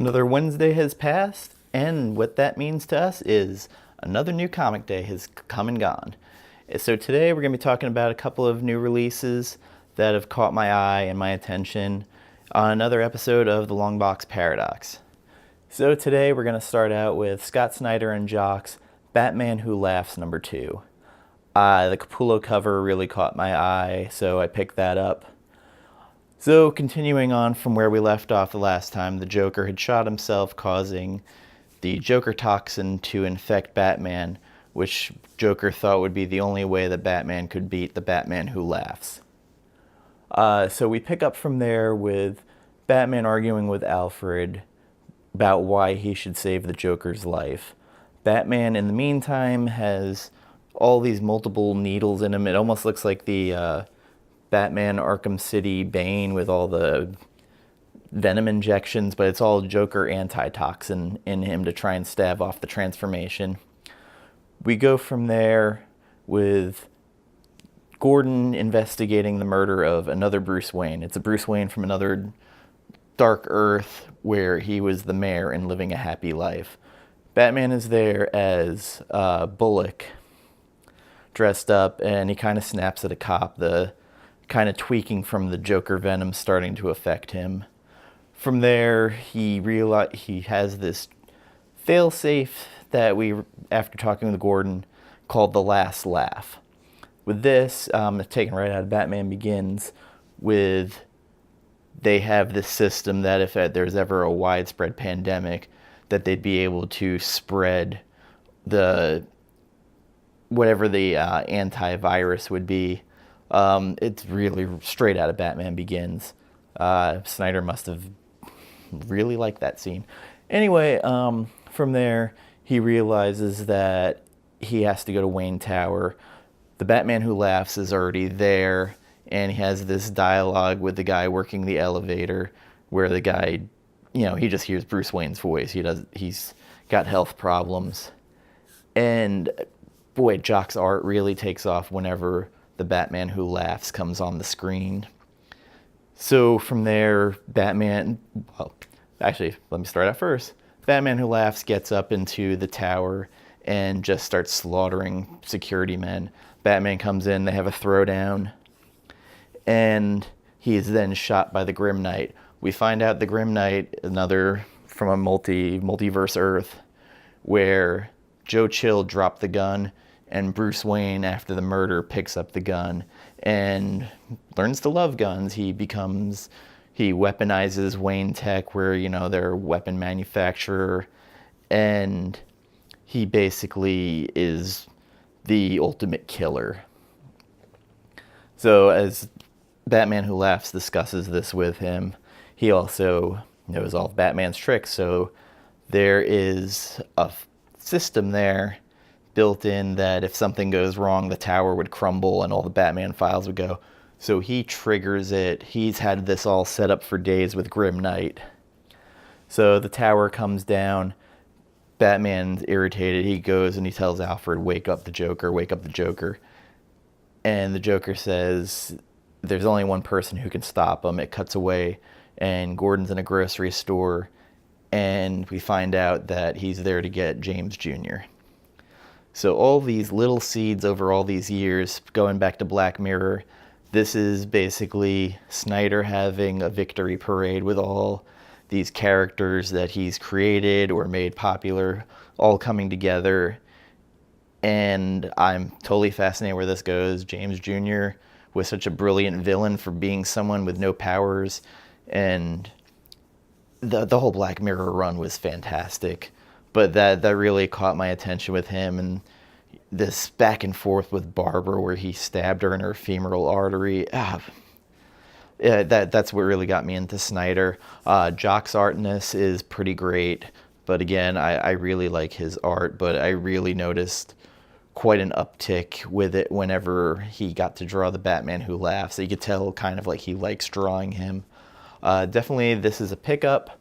Another Wednesday has passed, and what that means to us is another new comic day has come and gone. So today we're going to be talking about a couple of new releases that have caught my eye and my attention on another episode of the Longbox Paradox. So today we're going to start out with Scott Snyder and Jock's Batman Who Laughs #2. The Capullo cover really caught my eye, so I picked that up. So, continuing on from where we left off the last time, the Joker had shot himself, causing the Joker toxin to infect Batman, which Joker thought would be the only way that Batman could beat the Batman Who Laughs. So we pick up from there with Batman arguing with Alfred about why he should save the Joker's life. Batman, in the meantime, has all these multiple needles in him. It almost looks like the Batman Arkham City Bane with all the venom injections, but it's all Joker antitoxin in him to try and stave off the transformation. We go from there with Gordon investigating the murder of another Bruce Wayne. It's a Bruce Wayne from another dark Earth where he was the mayor and living a happy life. Batman is there as Bullock, dressed up, and he kind of snaps at a cop. The kind of tweaking from the Joker venom starting to affect him. From there, he has this failsafe that after talking with Gordon, called the Last Laugh. With this, taken right out of Batman Begins, they have this system that if there's ever a widespread pandemic, that they'd be able to spread whatever the antivirus would be. It's really straight out of Batman Begins. Snyder must have really liked that scene. Anyway, from there, he realizes that he has to go to Wayne Tower. The Batman Who Laughs is already there, and he has this dialogue with the guy working the elevator, where the guy, he just hears Bruce Wayne's voice. He's got health problems. And boy, Jock's art really takes off whenever the Batman Who Laughs comes on the screen. So from there, let me start out first. Batman Who Laughs gets up into the tower and just starts slaughtering security men. Batman comes in, they have a throwdown, and he is then shot by the Grim Knight. We find out the Grim Knight, another from a multiverse Earth, where Joe Chill dropped the gun, and Bruce Wayne, after the murder, picks up the gun and learns to love guns. He weaponizes Wayne Tech, where, they're a weapon manufacturer, and he basically is the ultimate killer. So as Batman Who Laughs discusses this with him, he also knows all of Batman's tricks, so there is a system there built in that if something goes wrong, the tower would crumble and all the Batman files would go. So he triggers it. He's had this all set up for days with Grim Knight. So the tower comes down. Batman's irritated. He goes and he tells Alfred, wake up the Joker, wake up the Joker. And the Joker says, there's only one person who can stop him. It cuts away, and Gordon's in a grocery store, and we find out that he's there to get James Jr. So all these little seeds over all these years, going back to Black Mirror, this is basically Snyder having a victory parade with all these characters that he's created or made popular, all coming together. And I'm totally fascinated where this goes. James Jr. was such a brilliant villain for being someone with no powers, and the whole Black Mirror run was fantastic. But that really caught my attention with him, and this back and forth with Barbara where he stabbed her in her femoral artery. Yeah, that's what really got me into Snyder. Jock's art in this is pretty great, but again, I really like his art, but I really noticed quite an uptick with it whenever he got to draw the Batman Who Laughs. So you could tell kind of like he likes drawing him. Definitely this is a pickup.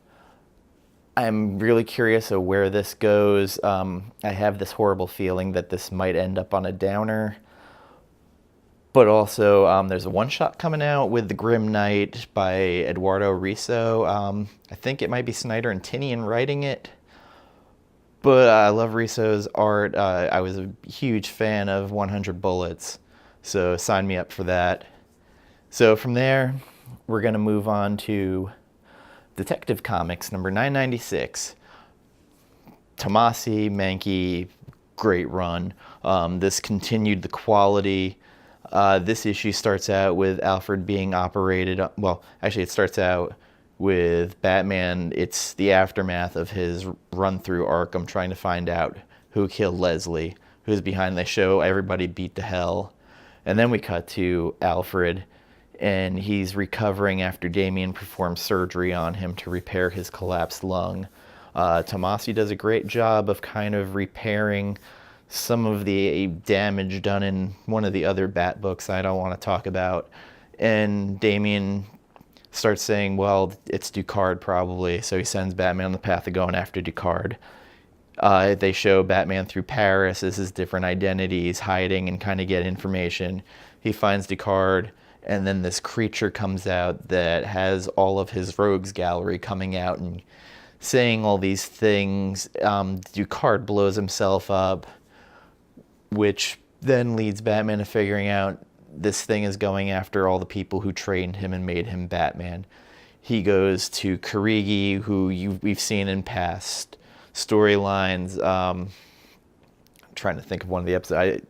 I'm really curious of where this goes. I have this horrible feeling that this might end up on a downer, But also, there's a one-shot coming out with The Grim Knight by Eduardo Riso. I think it might be Snyder and Tinian writing it. But I love Riso's art. I was a huge fan of 100 Bullets, so sign me up for that. So from there, we're going to move on to Detective Comics number 996. Tomasi, Mankey, great run. This continued the quality. This issue starts out with Alfred being operated. Well, actually, it starts out with Batman. It's the aftermath of his run through Arkham, trying to find out who killed Leslie, who's behind. They show everybody beat to hell. And then we cut to Alfred, and he's recovering after Damian performed surgery on him to repair his collapsed lung. Tomasi does a great job of kind of repairing some of the damage done in one of the other Bat books I don't want to talk about. And Damian starts saying, well, it's Ducard probably, so he sends Batman on the path of going after Ducard. They show Batman through Paris as his different identities, hiding and kind of get information. He finds Ducard, and then this creature comes out that has all of his rogues gallery coming out and saying all these things. Ducard blows himself up, which then leads Batman to figuring out this thing is going after all the people who trained him and made him Batman. He goes to Karigi, who we've seen in past storylines. I'm trying to think of one of the episodes.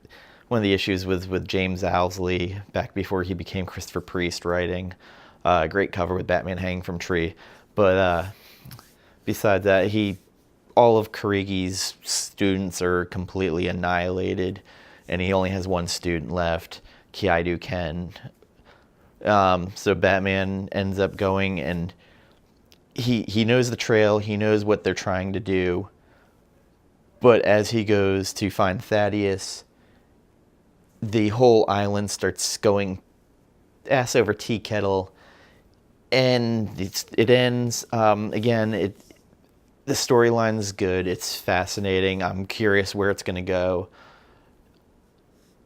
One of the issues with James Owsley back before he became Christopher Priest writing. Great cover with Batman hanging from tree. But besides that, all of Karigi's students are completely annihilated, and he only has one student left, Kiaidu Ken. So Batman ends up going, and he knows the trail, he knows what they're trying to do, but as he goes to find Thaddeus, the whole island starts going ass over tea kettle, and it ends, again, the storyline is good. It's fascinating. I'm curious where it's going to go.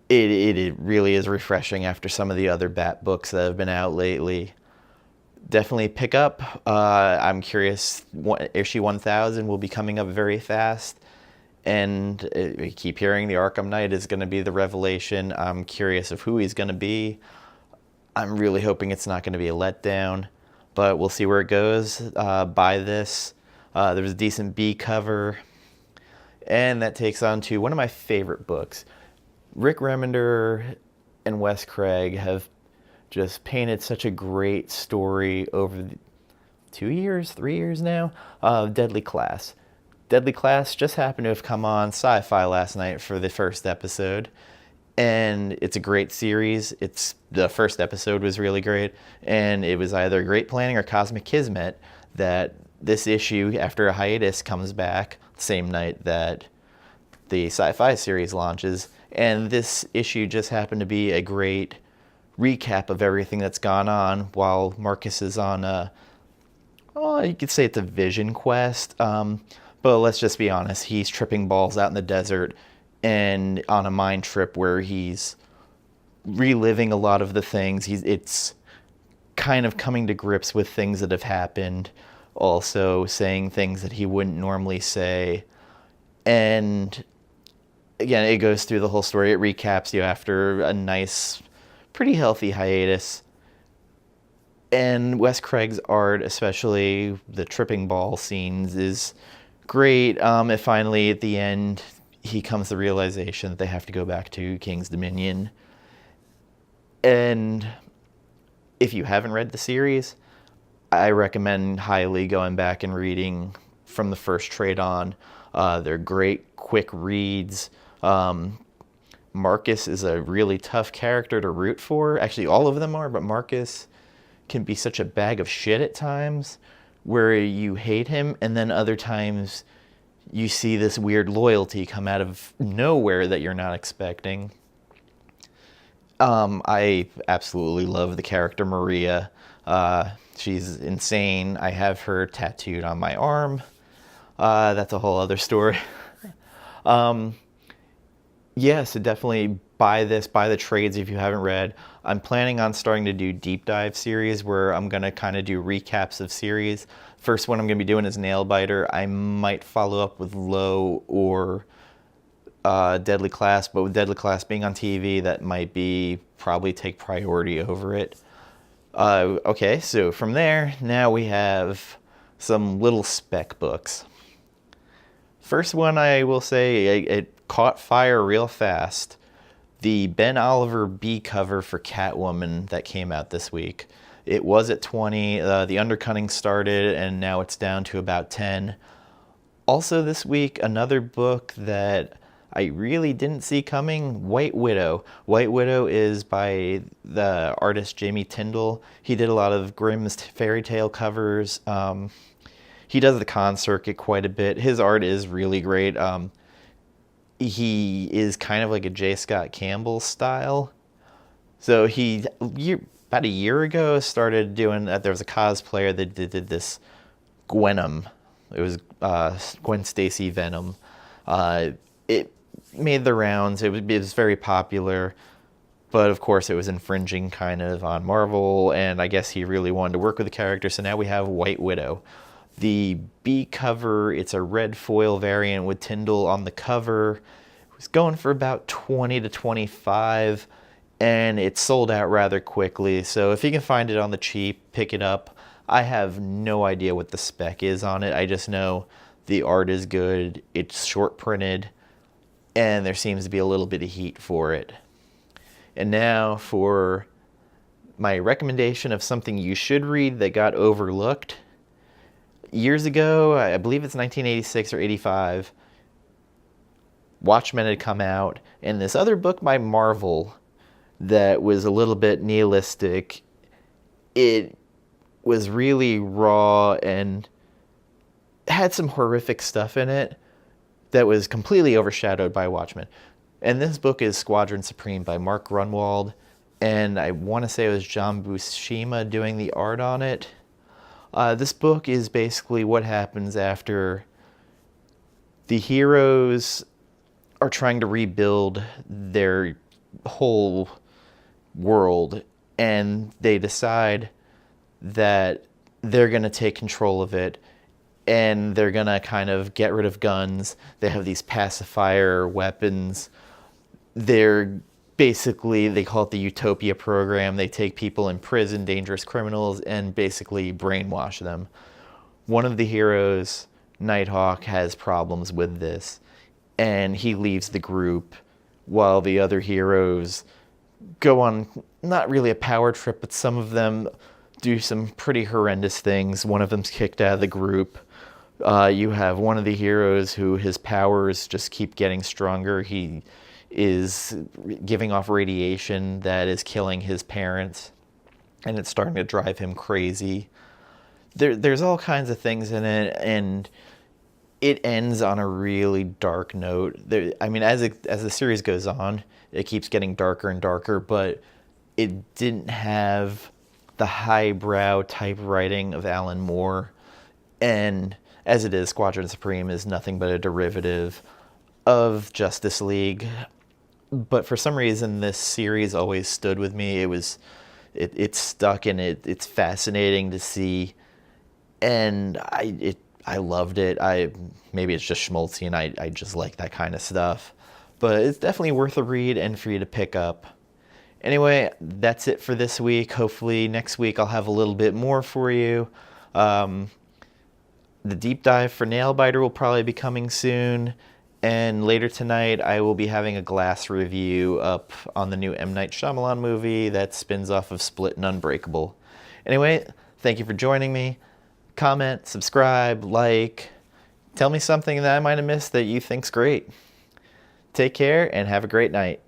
It really is refreshing after some of the other Bat books that have been out lately. Definitely pick up. I'm curious. Issue 1000 will be coming up very fast. And we keep hearing the Arkham Knight is going to be the revelation. I'm curious of who he's going to be. I'm really hoping it's not going to be a letdown. But we'll see where it goes. Buy this. There was a decent B cover, and that takes on to one of my favorite books. Rick Remender and Wes Craig have just painted such a great story over 3 years now, of Deadly Class. Deadly Class just happened to have come on Sci-Fi last night for the first episode, and it's a great series. The first episode was really great, and it was either great planning or cosmic kismet that this issue, after a hiatus, comes back the same night that the Sci-Fi series launches. And this issue just happened to be a great recap of everything that's gone on while Marcus is on you could say it's a vision quest. But let's just be honest, he's tripping balls out in the desert and on a mind trip where he's reliving a lot of the things. It's kind of coming to grips with things that have happened, also saying things that he wouldn't normally say. And again, it goes through the whole story. It recaps you after a nice, pretty healthy hiatus. And Wes Craig's art, especially the tripping ball scenes, is great. And finally, at the end, he comes to the realization that they have to go back to King's Dominion. And if you haven't read the series, I recommend highly going back and reading from the first trade on. They're great, quick reads. Marcus is a really tough character to root for. Actually, all of them are, but Marcus can be such a bag of shit at times where you hate him, and then other times you see this weird loyalty come out of nowhere that you're not expecting. I absolutely love the character Maria. She's insane. I have her tattooed on my arm. That's a whole other story. Yeah, so definitely buy this, buy the trades if you haven't read. I'm planning on starting to do deep dive series where I'm going to kind of do recaps of series. First one I'm going to be doing is Nailbiter. I might follow up with Low or Deadly Class, but with Deadly Class being on TV, that might be probably take priority over it. Okay, so from there, now we have some little spec books. First one, I will say, it caught fire real fast. The Ben Oliver B cover for Catwoman that came out this week. It was at 20, the undercutting started, and now it's down to about 10. Also this week, another book that I really didn't see coming, White Widow. White Widow is by the artist Jamie Tyndall. He did a lot of Grimm's fairy tale covers. He does the con circuit quite a bit. His art is really great. He is kind of like a J. Scott Campbell style. So about a year ago, started doing that. There was a cosplayer that did this Gwenom. It was Gwen Stacy Venom. It made the rounds. It was very popular, but of course it was infringing kind of on Marvel, and I guess he really wanted to work with the character. So now we have White Widow. The B cover, it's a red foil variant with Tyndall on the cover. It was going for about 20 to 25, and it sold out rather quickly. So if you can find it on the cheap, pick it up. I have no idea what the spec is on it. I just know the art is good, it's short printed, and there seems to be a little bit of heat for it. And now for my recommendation of something you should read that got overlooked. Years ago, I believe it's 1986 or 85, Watchmen had come out, and this other book by Marvel that was a little bit nihilistic, it was really raw and had some horrific stuff in it that was completely overshadowed by Watchmen. And this book is Squadron Supreme by Mark Grunwald, and I want to say it was John Buscema doing the art on it. This book is basically what happens after the heroes are trying to rebuild their whole world, and they decide that they're going to take control of it, and they're going to kind of get rid of guns. They have these pacifier weapons. They're basically, they call it the Utopia program. They take people in prison, dangerous criminals, and basically brainwash them. One of the heroes, Nighthawk, has problems with this, and he leaves the group while the other heroes go on not really a power trip, but some of them do some pretty horrendous things. One of them's kicked out of the group. You have one of the heroes who his powers just keep getting stronger. He is giving off radiation that is killing his parents, and it's starting to drive him crazy. There's all kinds of things in it, and it ends on a really dark note. I mean, as the series goes on, it keeps getting darker and darker, but it didn't have the highbrow type writing of Alan Moore. And as it is, Squadron Supreme is nothing but a derivative of Justice League. But for some reason, this series always stood with me. It stuck, and it's fascinating to see, and I loved it. Maybe it's just schmaltzy, and I just like that kind of stuff. But it's definitely worth a read and for you to pick up. Anyway, that's it for this week. Hopefully next week I'll have a little bit more for you. The deep dive for Nailbiter will probably be coming soon. And later tonight, I will be having a glass review up on the new M. Night Shyamalan movie that spins off of Split and Unbreakable. Anyway, thank you for joining me. Comment, subscribe, like. Tell me something that I might have missed that you think's great. Take care and have a great night.